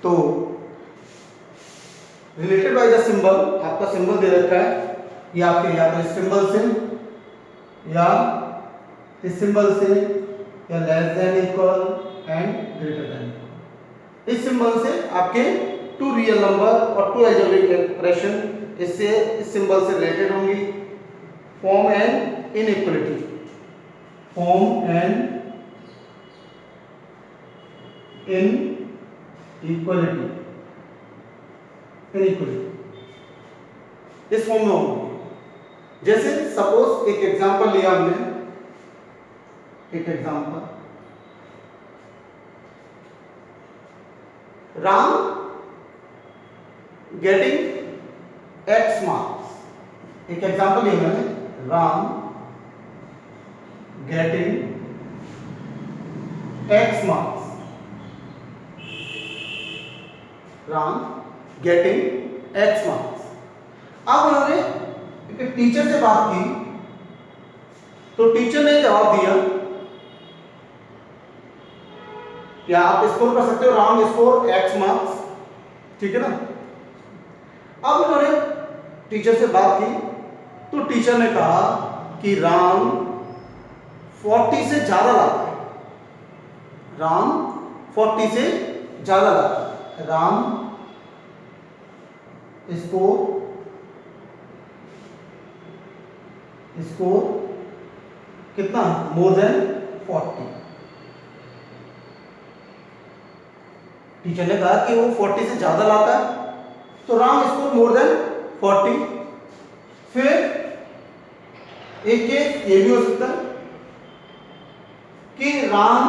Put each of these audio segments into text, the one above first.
तो related by the symbol, आपका symbol दे रखा है, ये आपके या तो इस सिंबल से या इस सिंबल से या less than equal and greater than equal. इस सिंबल से आपके टू रियल नंबर और टू अलजेब्रिक एक्सप्रेशन इससे इस सिंबल से रिलेटेड होंगी। Form and inequality, form and inequality, इस फॉर्म में होंगे। जैसे सपोज एक एग्जांपल लिया हमने, एक example, Ram getting x marks. एक एग्जांपल लिया मैंने, Ram getting x marks, Ram getting x marks. अब उन्होंने एक टीचर से बात की तो टीचर ने जवाब दिया, या आप स्कोर कर सकते हो राम स्कोर एक्स मार्क्स, ठीक है ना। अब उन्होंने टीचर से बात की तो टीचर ने कहा कि राम 40 से ज्यादा लाता है, राम 40 से ज्यादा लाता है, राम स्कोर कितना, मोर देन 40। टीचर ने कहा कि वो 40 से ज्यादा लाता है तो राम स्कोर मोर देन 40। फिर एक केस ये भी हो सकता है कि राम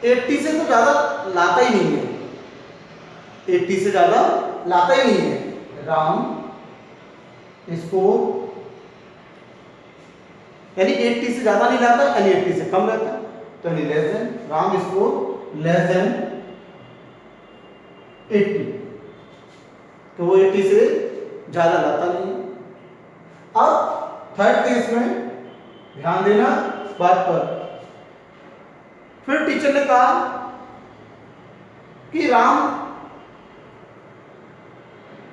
80 से तो ज्यादा लाता ही नहीं है, 80 से ज्यादा लाता ही नहीं है, राम स्कोर यानी 80 से ज्यादा नहीं लाता यानी 80 से कम रहता है, तो यानी less than, Ram score less than 80, तो वो 80 से ज्यादा लाता नहीं है। अब थर्ड केस में ध्यान देना बात पर, फिर टीचर ने कहा कि राम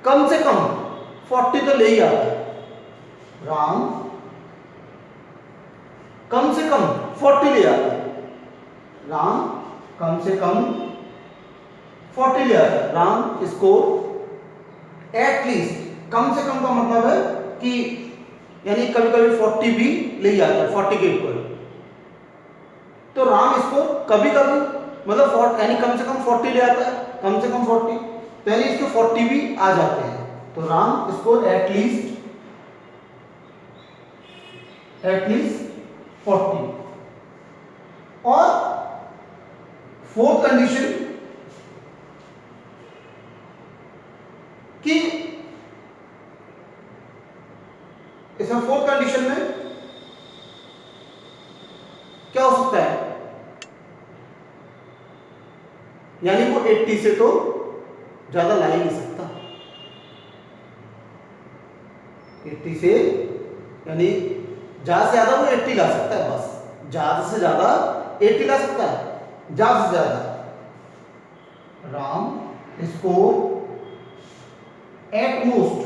कम से कम 40 तो ले ही आता है, राम कम से कम 40 ले आता है, राम कम से कम 40 ले आता है, राम स्कोर एटलीस्ट, कम से कम का मतलब है कि यानी कभी कभी 40 भी ले ही आता है, 40 के इक्वल। तो राम स्कोर कभी कभी मतलब यानी कम से कम 40 ले आता है, कम से कम 40, तो यानी इसके 40 भी आ जाते हैं, तो राम स्कोर एटलीस्ट 40। और फोर्थ कंडीशन कि इसमें फोर्थ कंडीशन में क्या हो सकता है, यानी वो 80 से तो ज्यादा ला ही नहीं सकता, 80 से यानी ज्यादा से ज्यादा वो 80 ला सकता है, बस ज्यादा से ज्यादा 80 ला सकता है, ज्यादा से ज्यादा। Ram score at most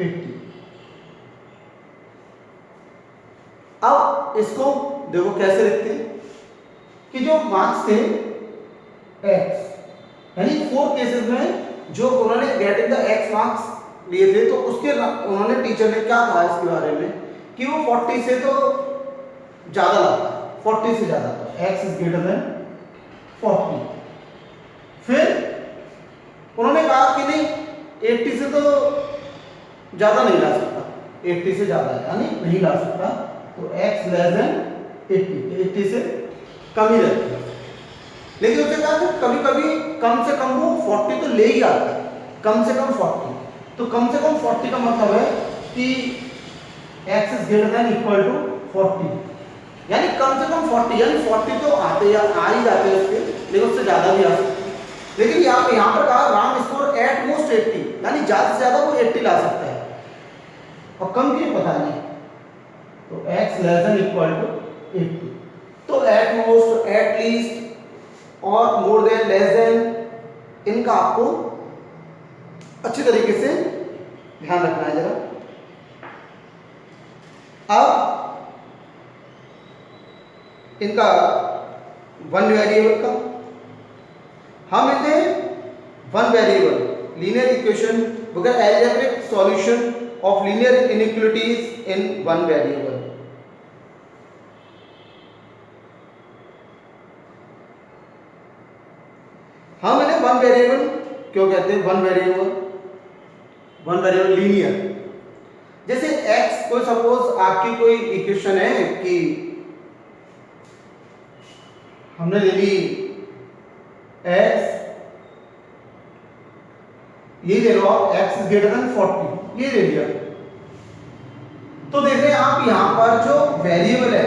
80। अब इसको देखो कैसे लिखते हैं कि जो मार्क्स थे x, यानी 4 केसेस में जो उन्होंने गेटिंग द x मार्क्स लिए थे, तो उसके उन्होंने टीचर ने क्या कहा इसके बारे में कि वो 40 से तो ज्यादा लाता है, 40 से ज्यादा, x इज ग्रेटर देन 40। फिर उन्होंने कहा कि नहीं 80 से तो ज्यादा नहीं ला सकता, 80 से ज्यादा यानी नहीं ला सकता, तो x लेस देन 80 से कम ही रहता है। लेकिन उसने कहा कि कभी कभी कम से कम वो 40 तो ले ही आता है, कम से कम 40, तो कम से कम 40 का मतलब है कि x is greater than equal to 40, यानी कम से कम 40, यानी 40 तो आते या आ ही जाते हैं उसके, लेकिन उससे ज्यादा भी आ सकते हैं। लेकिन यहाँ पर कहा राम स्कोर एट मोस्ट 80, यानी ज्यादा से ज्यादा वो 80 ला सकता है, और कम की पता नहीं, तो x less than equal to 80। तो एट मोस्ट, एट लीस्ट और मोर देन, लेस देन, इनका आपको अच्छी तरीके से ध्यान रखना है जरा। अब इनका वन वेरिएबल का हम इसे वन वेरिएबल लीनियर इक्वेशन वगैरह algebraic solution of linear inequalities in one variable. हम इन्हें वन वेरिएबल क्यों कहते हैं? One variable linear. जैसे x, कोई सपोज आपकी कोई इक्वेशन है कि हमने ले ली x, ये ले लो आप, x इज ग्रेटर देन 40, ये ले लिया। तो देख रहे हैं आप यहां पर जो वेरिएबल है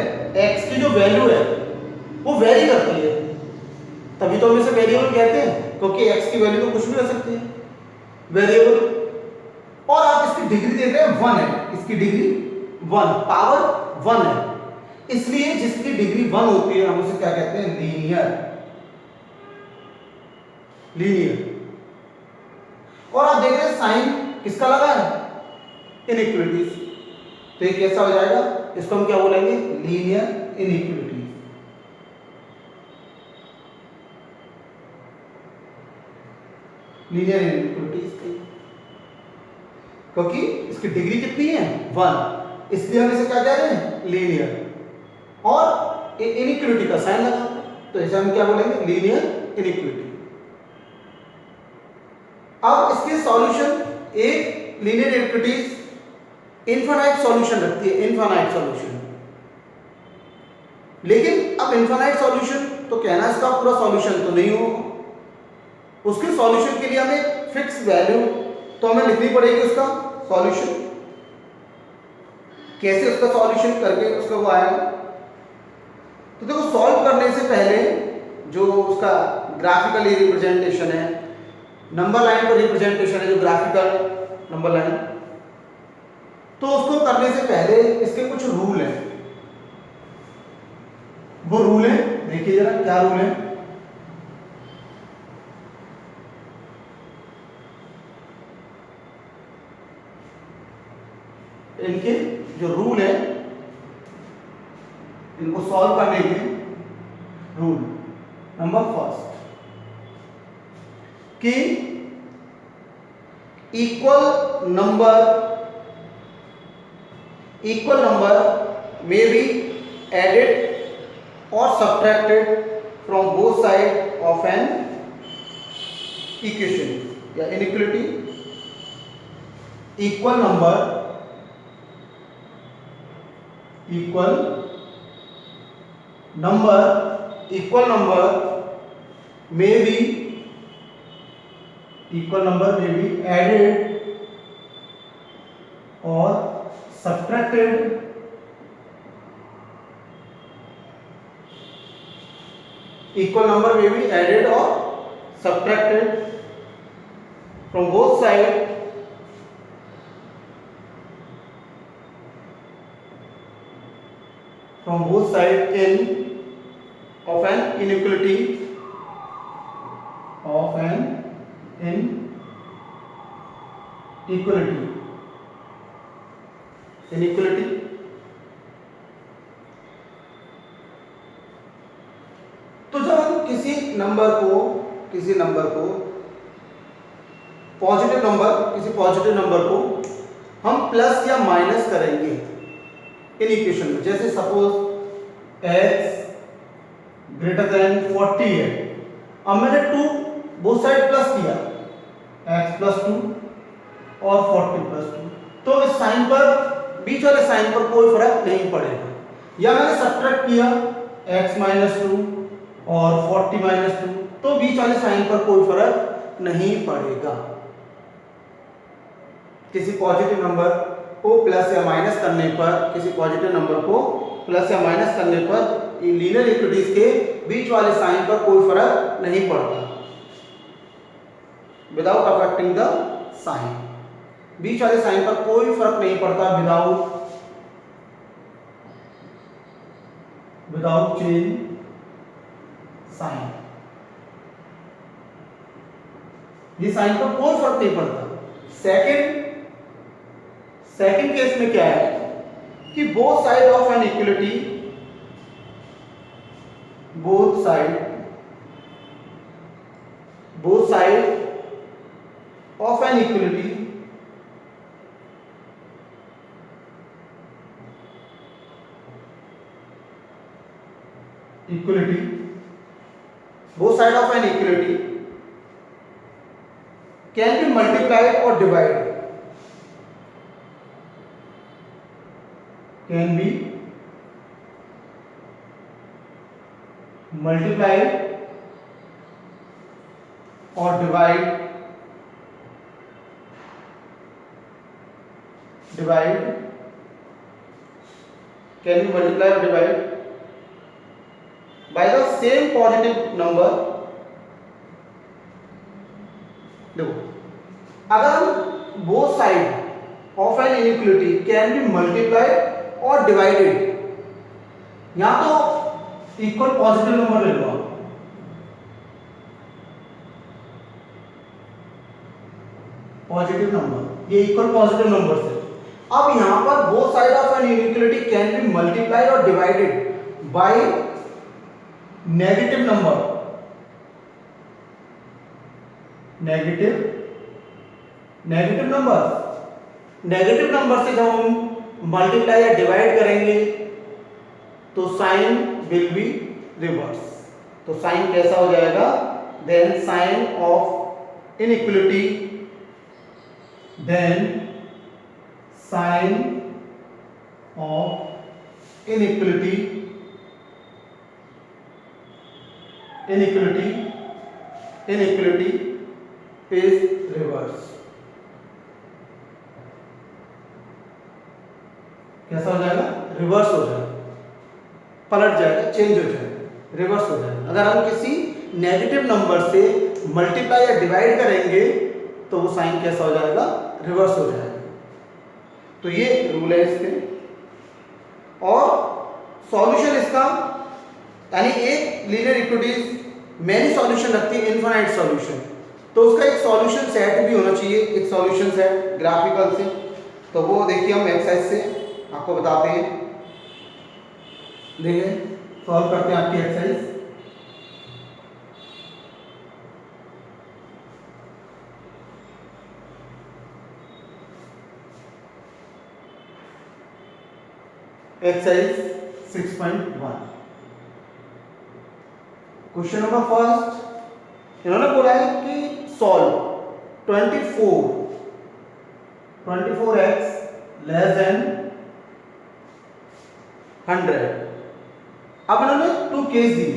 x की जो वैल्यू है वो वेरी करती है, तभी तो हम इसे वेरिएबल कहते हैं, क्योंकि x की वैल्यू तो कुछ भी हो सकती है वेरिएबल। और आप इसकी डिग्री देख रहे हैं 1 है, इसकी डिग्री 1, पावर 1 है, इसलिए जिसकी डिग्री 1 होती है हम उसे क्या कहते हैं? लीनियर। और आप देख रहे हैं साइन किसका लगा है? इनइक्वालिटीज। तो ये कैसा हो जाएगा? इसको हम क्या बोलेंगे? Linear inequalities. लीनियर इनइक्वालिटीज क्योंकि इसकी डिग्री कितनी है? 1, इसलिए हम इसे क्या कह रहे हैं? लीनियर। और इनइक्वालिटी का साइन लगा, तो इसे हम क्या बोलेंगे? Linear inequality. अब इसके सॉल्यूशन, एक लीनियर इनइक्वालिटीज इनफाइनाइट सॉल्यूशन रखती है, इनफाइनाइट सॉल्यूशन। लेकिन अब इनफाइनाइट सॉल्यूशन तो कहना इसका पूरा सॉल्यूशन तो नहीं होगा, उसके सॉल्यूशन के लिए हमें फिक्स वैल्यू तो हमें लिखनी पड़ेगी उसका सॉल्यूशन। कैसे उसका सॉल्यूशन करके उसका वो आएगा? तो देखो, सॉल्व करने से पहले जो उसका ग्राफिकली रिप्रेजेंटेशन है, नंबर लाइन पर रिप्रेजेंटेशन है जो ग्राफिकल नंबर लाइन, तो उसको करने से पहले इसके कुछ रूल हैं। वो रूल है, देखिए जरा क्या रूल है। इनके जो रूल है, इनको सॉल्व करने के रूल। नंबर फर्स्ट कि equal number may be added or subtracted from both sides of an equation या inequality। Equal number may be added or subtracted equal number may be added or subtracted from both sides in of an inequality inequality। तो जब हम किसी number को positive number को हम plus या minus करेंगे इन इक्वेशन में, जैसे सपोज x ग्रेटर देन 40 है, अब मैंने 2 बोथ साइड प्लस किया, x प्लस 2 और 40 प्लस 2, तो इस साइन पर, बीच वाले साइन पर कोई फर्क नहीं पड़ेगा। या मैंने सब्ट्रैक्ट किया x माइनस 2 और 40 माइनस 2, तो बीच वाले साइन पर कोई फर्क नहीं पड़ेगा। किसी पॉजिटिव नंबर को प्लस या माइनस करने पर, लीनियर इक्विटीज के बीच वाले साइन पर कोई फर्क नहीं पड़ता, विदाउट अफेक्टिंग द साइन। बीच वाले साइन पर कोई फर्क नहीं पड़ता विदाउट विदाउट चेंज साइन। ये साइन पर कोई फर्क नहीं पड़ता। सेकंड केस में क्या है कि both side of inequality, both side of inequality both side of an equality can be multiplied or divided, can be multiplied or divide can be multiplied or divided by the same positive number। देखो, अगर हम both side of an inequality can be multiplied or divided, यहां तो equal positive number ले लो आप, positive number, ये equal positive number से। अब यहां पर both side of an inequality can be multiplied or divided by negative number, negative number से जब हम मल्टीप्लाई या डिवाइड करेंगे तो साइन विल बी रिवर्स। तो साइन कैसा हो जाएगा, then sign of inequality, then sign of inequality is reverse। कैसा हो जाएगा, रिवर्स हो जाएगा, पलट जाएगा, चेंज हो जाएगा, रिवर्स हो जाएगा। अगर हम किसी नेगेटिव नंबर से मल्टीप्लाई या डिवाइड करेंगे तो वो साइन कैसा हो जाएगा, रिवर्स हो जाएगा। तो ये रूल है इसके। और सॉल्यूशन इसका, यानी एक लीनियर इक्विटीज मैनी सॉल्यूशन रखती है, इनफाइनाइट सॉल्यूशन, तो उसका एक सॉल्यूशन सेट भी होना चाहिए, एक सॉल्यूशन सेट ग्राफिकल से। तो वो देखिए हम एक्सरसाइज से आपको बताते हैं, देखिए सॉल्व करते हैं आपकी exercise. Exercise 6.1 question number first, इन्होंने बोला है कि सॉल्व 24x लेस देन 100। अब इन्होंने 2 case the,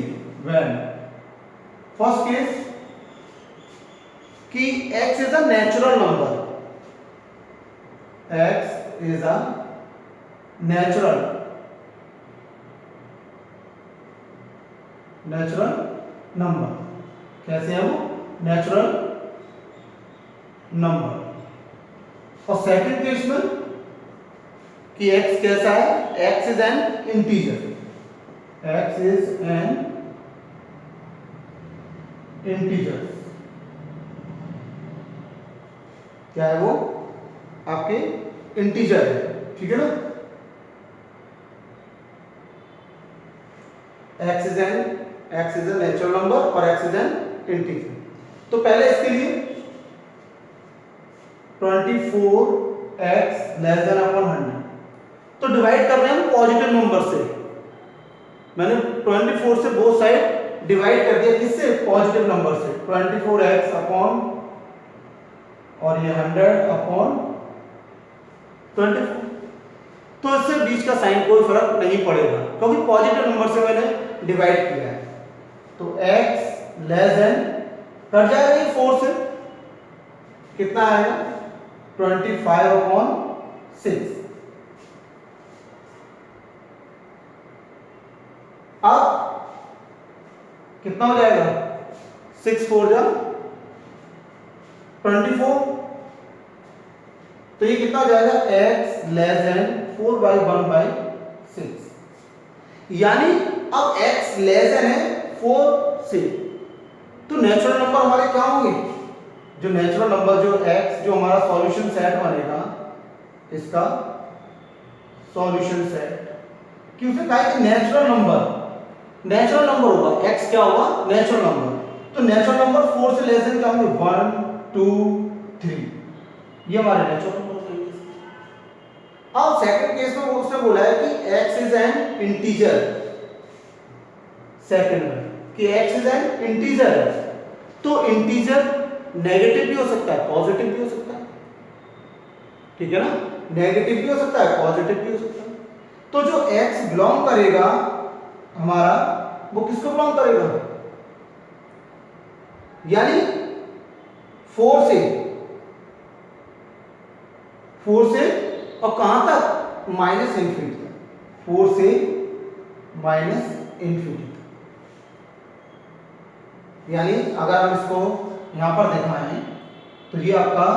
when first case कि x is a natural number, x is a natural number, कैसे है वो, नेचुरल नंबर। और सेकंड केस में कि x कैसा है, x is an integer, x is an integer, क्या है वो, आपके इंटीजर है, ठीक है ना। x is a natural number और x इज एन इंटीजर। तो पहले इसके लिए 24x लेस देन अपॉन 100, तो डिवाइड कर रहे हैं हम पॉजिटिव नंबर से। मैंने 24 से बोथ साइड डिवाइड कर दिया, किससे, पॉजिटिव नंबर से। 24x अपॉन और ये 100 अपॉन 24, तो इससे बीच का साइन कोई फर्क नहीं पड़ेगा क्योंकि पॉजिटिव नंबर से मैंने डिवाइड किया है। तो x लेस देन कट जाएगा ये 4 से, कितना आएगा, 25 अपॉन 6। अब कितना हो जाएगा, 6 4 जा 24, तो ये कितना हो जाएगा, x लेस देन 4/1/6। यानी अब x लेस देन है 4 से, तो नेचुरल नंबर हमारे क्या होंगे, जो नेचुरल नंबर जो x जो हमारा सॉल्यूशन सेट बनेगा, इसका सॉल्यूशन सेट कि उसे कहा कि नेचुरल नंबर होगा, x क्या होगा, नेचुरल नंबर। तो नेचुरल नंबर 4 से लेस देन क्या होंगे, 1 2 3, ये हमारे नेचुरल नंबर होंगे। अब सेकंड केस में वो उसने बोला है कि x is an integer, second में कि x इज एन इंटीजर है, तो इंटीजर नेगेटिव भी हो सकता है, पॉजिटिव भी हो सकता है, ठीक है ना, नेगेटिव भी हो सकता है, पॉजिटिव भी हो सकता है। तो जो x बिलोंग करेगा हमारा, वो किसको बिलोंग करेगा, यानी 4 से और कहां तक, माइनस इंफिनिटी तक, 4 से माइनस इंफिनिटी तक। यानी अगर हम इसको यहां पर दिखाएं तो ये आपका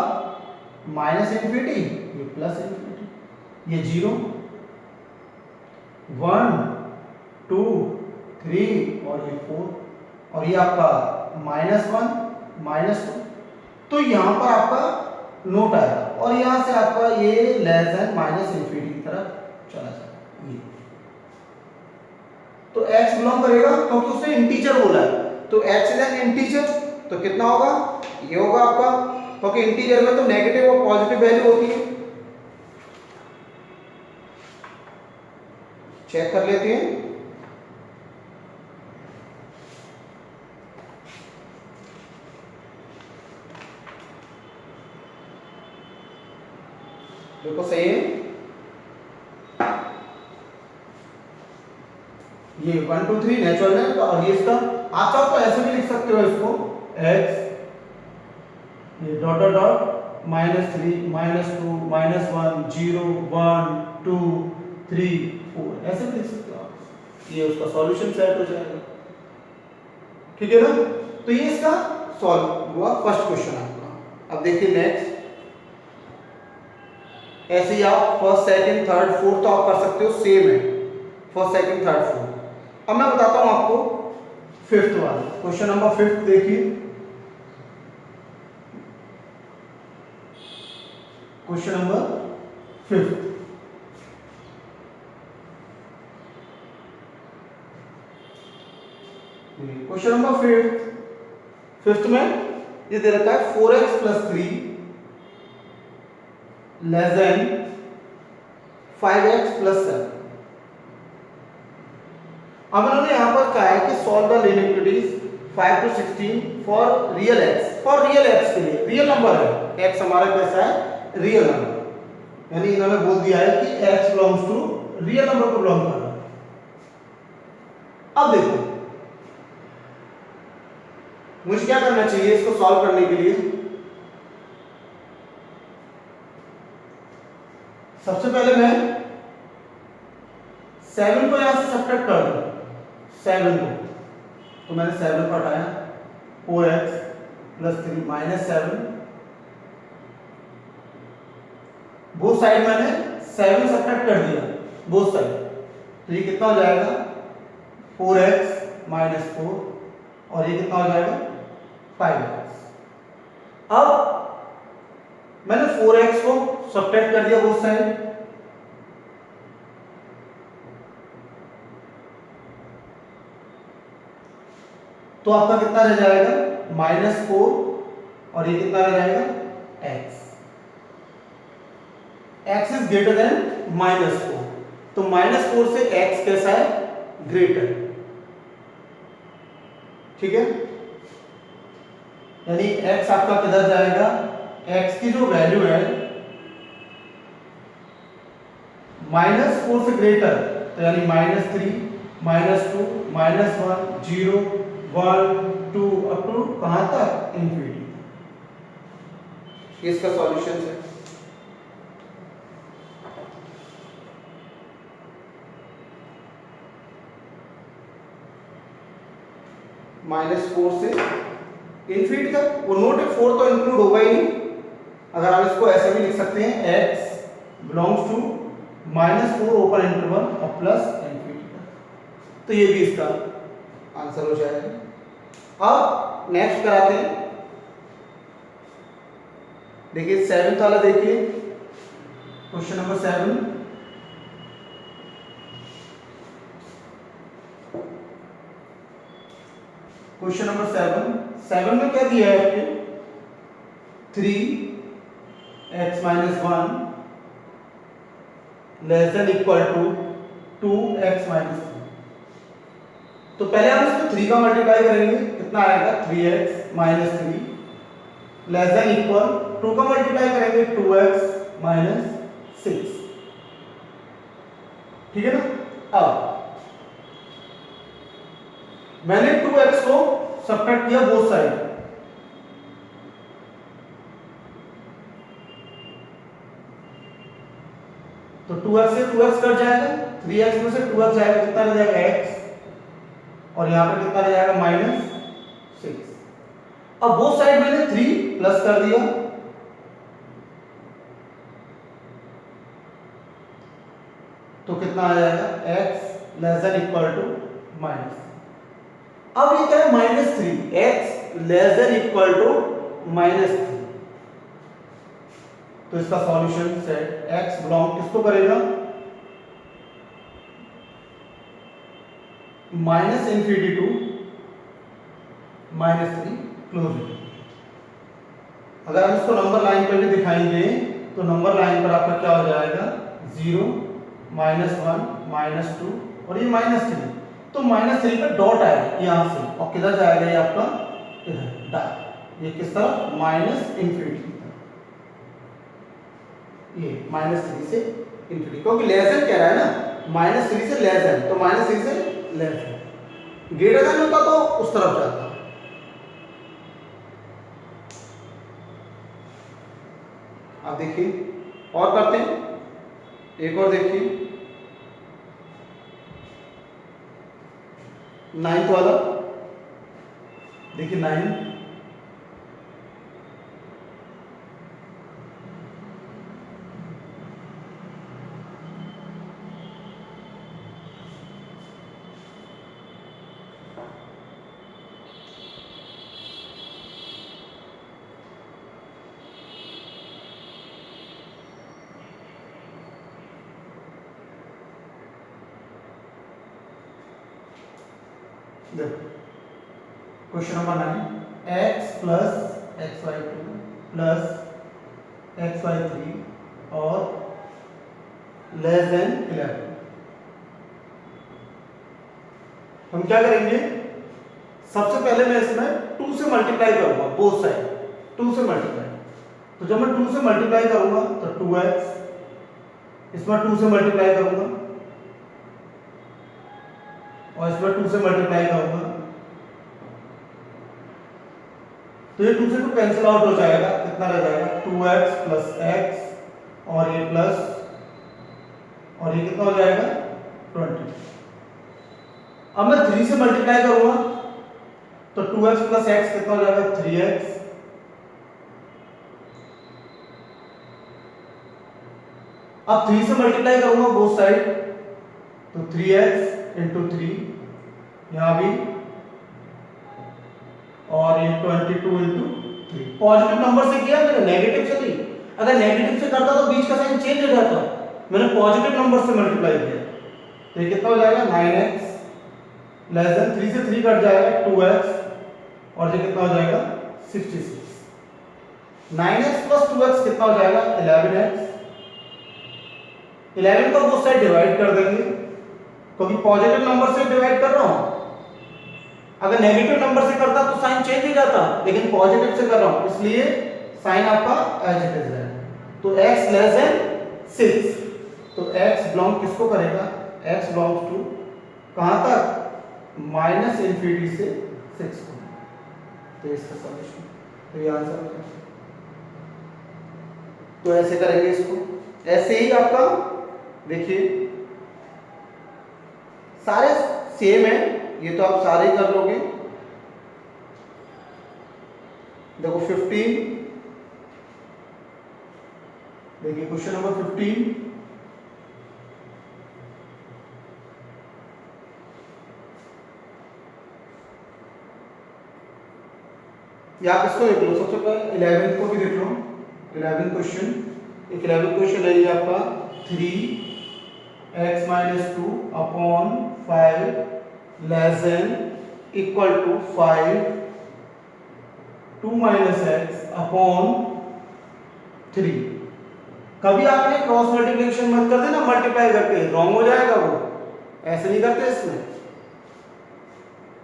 माइनस इंफिनिटी, ये प्लस इंफिनिटी, ये 0 1 2 3 और ये 4, और ये आपका -1 -2। तो यहां पर आपका नोट आएगा और यहां से आपका ये लेस देन माइनस इंफिनिटी की तरफ चला जाएगा। ये तो x बिलोंग करेगा क्योंकि उसने इंटीजर बोला है, तो x इज एन इंटीजर, तो कितना होगा, ये होगा आपका, क्योंकि इंटीजर में तो नेगेटिव और पॉजिटिव वैल्यू होती है। चेक कर लेते हैं, देखो सही है, ये 1 2 3 नेचुरल है, और ये इसका आप चाहो तो ऐसे भी लिख सकते हो इसको, x ये डॉट डॉट डॉट -3 -2 -1 0 1 2 3 4 ऐसे भी लिख सकते हो आप, ये उसका सॉल्यूशन सेट हो जाएगा, ठीक है ना। तो ये इसका सॉल्व हुआ फर्स्ट क्वेश्चन आपका। अब देखिए नेक्स्ट, ऐसे ही आप फर्स्ट सेकंड थर्ड फोर्थ तो आप कर सकते हो, सेम है फर्स्ट सेकंड थर्ड फोर्थ। अब मैं बताता हूं आपको फिफ्थ वाला क्वेश्चन नंबर फिफ्थ। देखिए question number fifth, question number fifth में ये दे रखा है 4x + 3 लेस देन 5x + 7। अब इन्होंने यहां पर कहा है कि solve the inequalities 5 to 16 for real x के लिए, रियल नंबर है x हमारा कैसा है, रियल नंबर, यानी इन्होंने बोल दिया है कि x belongs to real number को बिलोंग कर रहा है। अब देखो मुझे क्या करना चाहिए इसको सॉल्व करने के लिए, सबसे पहले मैं 7 को यहां से सब्ट्रैक्ट कर दूं, 7 को, तो मैंने 7 को हटाया, 4x + 3 -7, बोथ साइड मैंने 7 सब्ट्रैक्ट कर दिया बोथ साइड, तो ये कितना हो जाएगा 4x - 4, और ये कितना हो जाएगा 5x। अब मैंने 4x को सब्ट्रैक्ट कर दिया बोथ साइड, तो आपका कितना रह जाएगा -4, और ये कितना रह जाएगा x। x is greater then -4, तो -4 से x कैसा है, ग्रेटर, ठीक है। यानी x आपका किधर जाएगा, x की जो वैल्यू है -4 से ग्रेटर, तो यानी -3 -2 -1 0 1 2 अप टू कहां तक, इंफिनिटी। इसका सॉल्यूशन है -4 से इंफिनिटी तक। वो नोट 4 तो इंक्लूड होगा ही नहीं, अगर आप इसको ऐसे भी लिख सकते हैं x belongs to -4 open interval और प्लस इंफिनिटी तक। तो ये भी इसका आंसर हो जाएगा। अब नेक्स्ट कराते हैं, देखिए 7th वाला देखिए, क्वेश्चन नंबर 7। क्वेश्चन नंबर 7 में क्या दिया है आपके, 3x-1 less than equal to 2x-3। तो पहले हम इसको 3 का मल्टीप्लाई करेंगे, कितना आएगा 3x-3 लेस देन इक्वल 2 का मल्टीप्लाई करेंगे 2x-6। ठीक है ना। अब मैंने 2x को सब्ट्रैक्ट किया बोथ साइड, तो 2x से 2x कट जाएगा, 3x में से 2x जाएगा, कितना रह जाएगा x, और यहां पे कितना रह जाएगा -6। अब बोथ साइड मैंने 3 प्लस कर दिया, तो कितना आ जाएगा x less than equal to minus. अब ये क्या है -3, x less than equal to -3। तो इसका सॉल्यूशन सेट x बिलोंग किसको करेगा, -∞ टू -3 क्लोज। अगर हम इसको नंबर लाइन पर भी दिखाएंगे तो नंबर लाइन पर आपका क्या हो जाएगा 0, -1, -2 और ये -3। तो -3 पे डॉट आएगा यहां से, और किधर जाएगा ये आपका, इधर डाल, ये किस तरफ, -∞, ये -3 से ∞, क्योंकि लेस देन कह रहा है ना, -3 से लेस देन, तो -3 से लेस देन, ग्रेटर देन होता तो उस तरफ जाता। अब देखिए और करते हैं, एक और देखिए 9th वाला, देखिए 9। Question number 9, x plus xy2 plus xy3 और लेस देन 11। हम क्या करेंगे, सबसे पहले मैं इसमें 2 से मल्टीप्लाई करूंगा बोथ साइड, 2 से मल्टीप्लाई। तो जब मैं 2 से मल्टीप्लाई करूंगा तो 2x, इसमें 2 से मल्टीप्लाई करूंगा और इसमें 2 से मल्टीप्लाई करूंगा, तो ये 2 से 2 कैंसिल आउट हो जाएगा, कितना रह जाएगा 2x प्लस x और ये प्लस, और ये कितना हो जाएगा 20। अब मैं 3 से मल्टीप्लाई करूंगा तो 2x प्लस x कितना हो जाएगा 3x, अब 3 से मल्टीप्लाई करूंगा बोथ साइड तो 3x इंटू 3 यहां भी, और ये 22 इंटू 3। पॉजिटिव नंबर से किया मैंने, नेगेटिव से नहीं। अगर नेगेटिव से करता तो बीच का साइन चेंज हो जाता, मैंने पॉजिटिव नंबर से मल्टीप्लाई किया, तो ये कितना हो जाएगा 9x लेस देन 3 से 3 कट जाएगा 2x, और ये कितना हो जाएगा 66। 9x प्लस 2x कितना हो जाएगा 11x। 11 को बोथ साइड डिवाइड कर देंगे, क्योंकि पॉजिटिव नंबर से डिवाइड कर रहा हूं। अगर नेगेटिव नंबर से करता तो साइन चेंज हो जाता, लेकिन पॉजिटिव से कर रहा हूं इसलिए साइन आपका एज इट इज है। तो x लेस देन 6, तो x बिलोंग किसको करेगा, x बिलोंग्स टू कहां तक, -∞ से 6 को। तो इसका सॉल्यूशन, तो ये आंसर हो जाएगा। तो ऐसे करेंगे इसको, ऐसे ही आपका देखिए सारे सेम है, ये तो आप सारे कर लोगे। देखो 15, देखिए क्वेश्चन नंबर 15, या आप इसको देख लो, सबसे पहले 11th को भी देख लो। 11th क्वेश्चन, एक 11th क्वेश्चन है ये आपका 3x-2 upon 5 less than equal to 5 2 minus x upon 3। कभी आपने क्रॉस मल्टीप्लिकेशन मत कर देना मल्टीप्लाई करके, रॉन्ग हो जाएगा वो, ऐसे नहीं करते इसमें।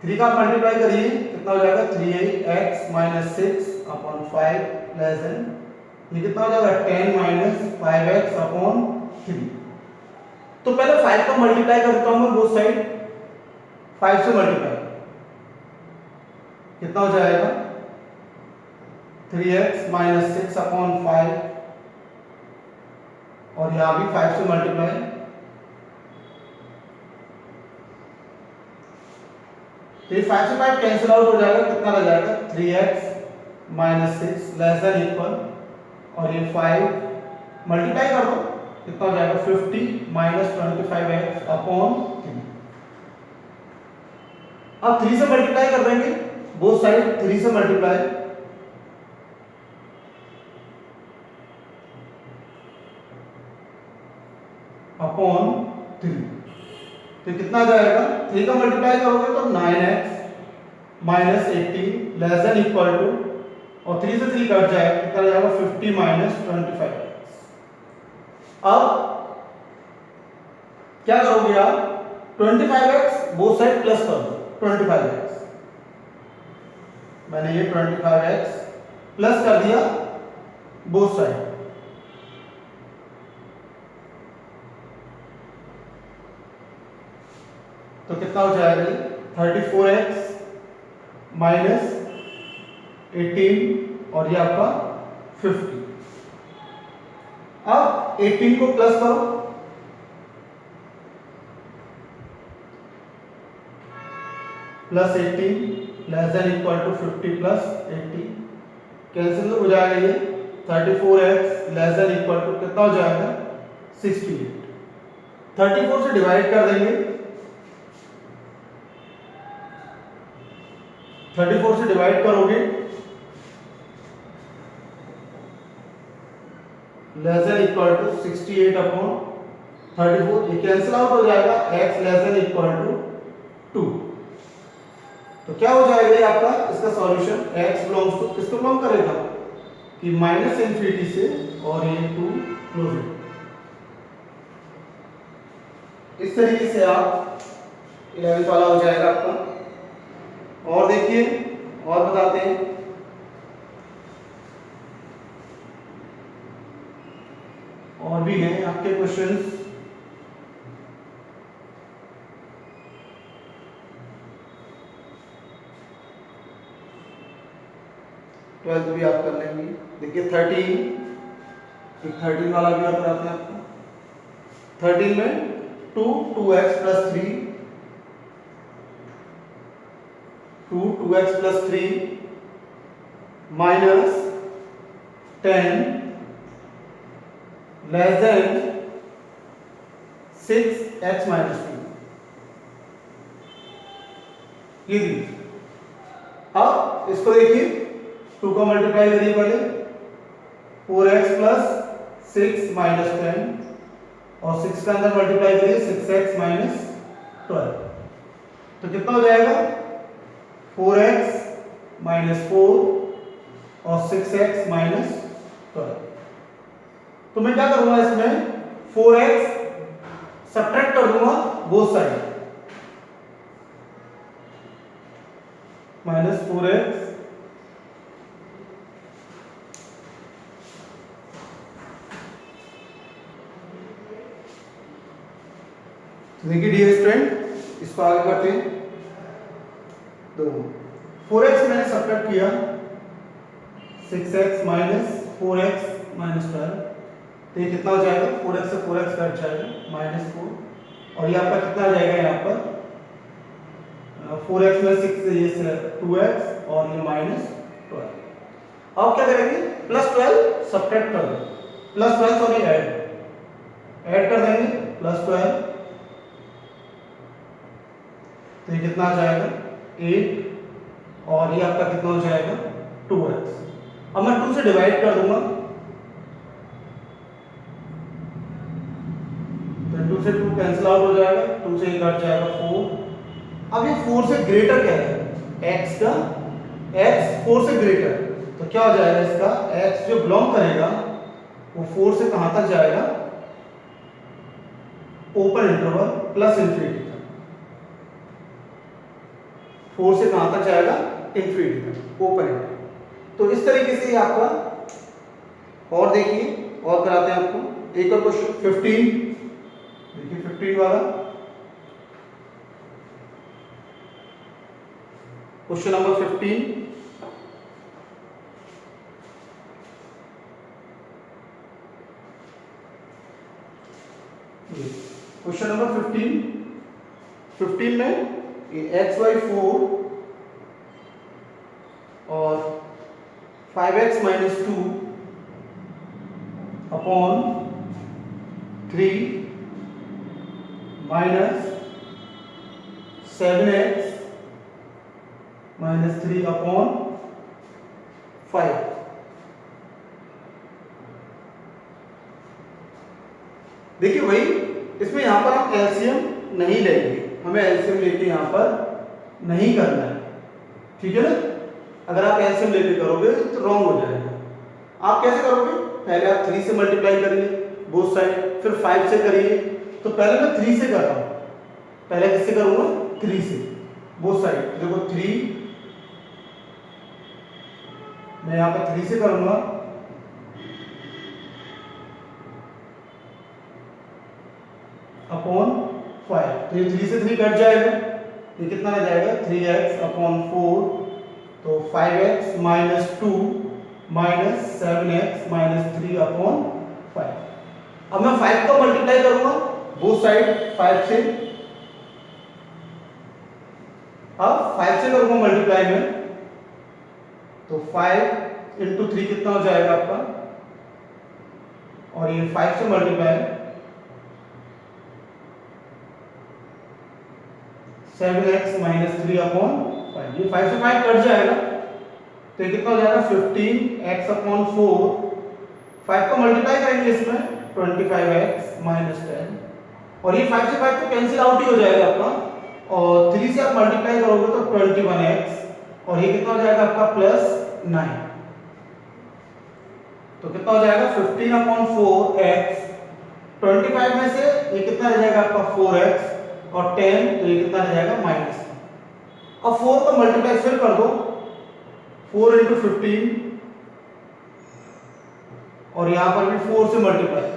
3 का मल्टीप्लाई करिए, कितना हो जाएगा 3x minus 6 upon 5 less then, ये कितना हो जाएगा 10 माइनस 5x अपॉन 3। तो पहले 5 का मल्टीप्लाई करता हूं मैं बोथ साइड, 5 से मल्टीप्लाई, कितना हो जाएगा 3x माइनस 6 अपॉन 5, और यहां भी 5 से मल्टीप्लाई, तो ये 5 से 5 कैंसिल आउट हो जाएगा, कितना रह जाएगा 3x minus 6 less than equal, और ये 5 मल्टीप्लाई कर दो, कितना हो जाएगा 50 माइनस 25x अपॉन 3। अब 3 से मल्टीप्लाई कर देंगे बोथ साइड, 3 से मल्टीप्लाई, अपॉन 3, तो कितना आ जाएगा 3 का मल्टीप्लाई करोगे तो 9x minus 18 less than equal to, और 3 से 3 कट जाएगा, कितना आ जाएगा 50 माइनस 25x। अब क्या करोगे आप 25x बोथ साइड प्लस कर दो, 25x, मैंने ये 25x प्लस कर दिया बोथ साइड, तो कितना हो जाएगा 34x माइनस 18, और ये आपका 50। अब 18 को प्लस करो, plus 18 less than equal to 50 plus 80, cancel हो जाएगा ये, 34x less than equal to कितना हो जाएगा 68। 34 से डिवाइड कर देंगे, 34 से डिवाइड करोगे less than equal to 68 upon 34, ये कैंसिल आउट हो जाएगा, x less than equal to 2। तो क्या हो जाएगा ये आपका इसका सॉल्यूशन, x बिलोंग्स टू किसको बिलोंग करेगा कि माइनस इंफिनिटी से, और ये 2 क्लोज। इस तरीके से आप 11th वाला हो जाएगा आपका। और देखिए और बताते हैं, और भी हैं आपके क्वेश्चंस। ट्वेल्थ भी आप कर लेंगे। देखिए 13, एक 13 वाला भी और कराते हैं आपको। 13 में 2x plus 3, 2x plus 3 minus 10 less than 6x minus 2, ये दी। अब इसको देखिए 2 का मल्टीप्लाई करिए पहले, 4x प्लस 6 माइनस 10, और 6 के अंदर मल्टीप्लाई करिए 6x माइनस 12, तो कितना हो जाएगा 4x माइनस 4 और 6x माइनस 12। तो मैं क्या करूंगा इसमें 4x सब्ट्रैक्ट कर दूंगा बोथ साइड, माइनस 4x देखिए डियर स्टूडेंट, इसको आगे बढ़ते हैं। तो 4x मैंने सब्ट्रैक्ट किया, 6x माइनस 4x माइनस 12, तो ये कितना हो जाएगा 4x से 4x कट जाएगा माइनस 4, और ये आपका कितना आ जाएगा यहाँ पर 4x में 6 ये 2x और ये माइनस 12। अब क्या करेंगे प्लस 12 सब्ट्रैक्ट कर दो, प्लस 12 सॉरी ऐड कर देंगे प्लस 12, तो ये कितना आ जाएगा 8, और ये आपका कितना हो जाएगा 2x। अब मैं 2 से डिवाइड कर दूंगा, तो 2 से 2 कैंसिल आउट हो जाएगा, 2 से 1 कट जाएगा 4। अब ये 4 से ग्रेटर क्या है, x का, x 4 से ग्रेटर, तो क्या हो जाएगा इसका, x जो बिलोंग करेगा वो 4 से कहां तक जाएगा, ओपन इंटरवल प्लस इंफिनिटी तक। 4 से कहां तक जाएगा, इंफिनिटी तक, ओपन इंटरवल। तो इस तरीके से आपका, और देखिए और कराते हैं आपको एक और क्वेश्चन 15, देखिए 15 वाला क्वेश्चन नंबर 15। क्वेश्चन नंबर 15 में एक्स वाई 4 और 5x minus 2 upon 3 minus 7x minus 3 upon 5। देखिए वही, इसमें यहां पर हम एलसीएम नहीं लेंगे, हमें एलसीएम लेके यहां पर नहीं करना है, ठीक है ना। अगर आप एलसीएम लेके करोगे तो रॉन्ग हो जाएगा। आप कैसे करोगे, पहले आप 3 से मल्टीप्लाई करिए बोथ साइड, फिर 5 से करिए। तो पहले मैं 3 से कर रहा हूं, पहले किससे करूंगा, 3 से, बोथ साइड। देखो 3, मैं यहां पर 3 से करूंगा, अपॉन 5, तो ये 3 से 3 कट जाएगा, ये कितना आ जाएगा, 3x अपॉन 4, तो 5x minus 2 minus 7x minus 3 upon 5। अब मैं 5 को मल्टीप्लाई करूंगा बोथ साइड 5 से, अब 5 से करूंगा मल्टीप्लाई में, तो 5 इंटू 3 कितना हो जाएगा आपका, और ये 5 से मल्टीप्लाई 7x माइनस 3 अपॉन 5, ये 5 से 5 कट जाएगा, तो ये कितना हो जाएगा 15x अपॉन 4, 5 को मल्टीप्लाई करेंगे इसमें 25x माइनस 10, और ये 5 से 5 तो कैंसिल आउट ही हो जाएगा आपका, और 3 से आप मल्टीप्लाई करोगे तो 21x, और ये कितना हो जाएगा आपका प्लस 9, तो कितना हो जाएगा 15 अपॉन 4x, 25 में से ये कितना रह जाएगा आपका 4x, और 10, तो ये कितना रह जाएगा माइनस। अब 4 को मल्टीप्लाई फिर कर दो, 4 इंटू 15, और यहां पर भी 4 से मल्टीप्लाई,